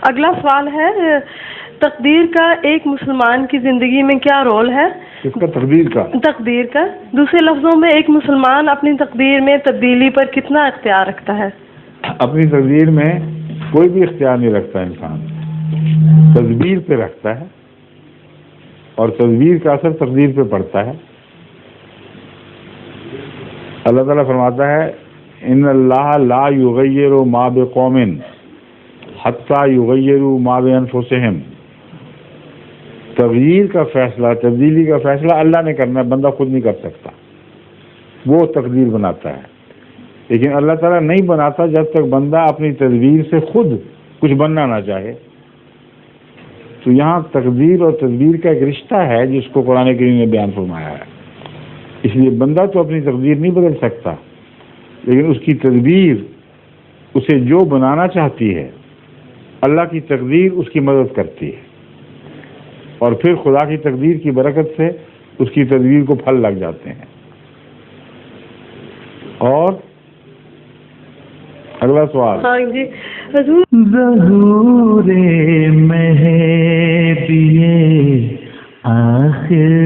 اگلا سوال ہے، تقدیر کا ایک مسلمان کی زندگی میں کیا رول ہے؟ اس کا تقدیر کا دوسرے لفظوں میں ایک مسلمان اپنی تقدیر میں تبدیلی پر کتنا اختیار رکھتا ہے؟ اپنی تقدیر میں کوئی بھی اختیار نہیں رکھتا انسان، تدبیر پہ رکھتا ہے، اور تدبیر کا اثر تقدیر پہ پڑتا ہے۔ اللہ تعالیٰ فرماتا ہے ان اللہ لا یغیر ما بقوم حتی یغیروا ما بانفسہم۔ تغییر کا فیصلہ، تبدیلی کا فیصلہ اللہ نے کرنا ہے، بندہ خود نہیں کر سکتا، وہ تقدیر بناتا ہے۔ لیکن اللہ تعالیٰ نہیں بناتا جب تک بندہ اپنی تدبیر سے خود کچھ بننا نہ چاہے۔ تو یہاں تقدیر اور تدبیر کا ایک رشتہ ہے جس کو قرآن کریم نے بیان فرمایا ہے۔ اس لیے بندہ تو اپنی تقدیر نہیں بدل سکتا، لیکن اس کی تدبیر اسے جو بنانا چاہتی ہے اللہ کی تقدیر اس کی مدد کرتی ہے، اور پھر خدا کی تقدیر کی برکت سے اس کی تدبیر کو پھل لگ جاتے ہیں۔ اور اگلا سوال، ہاں جی حضور، ظہور مہدی آخر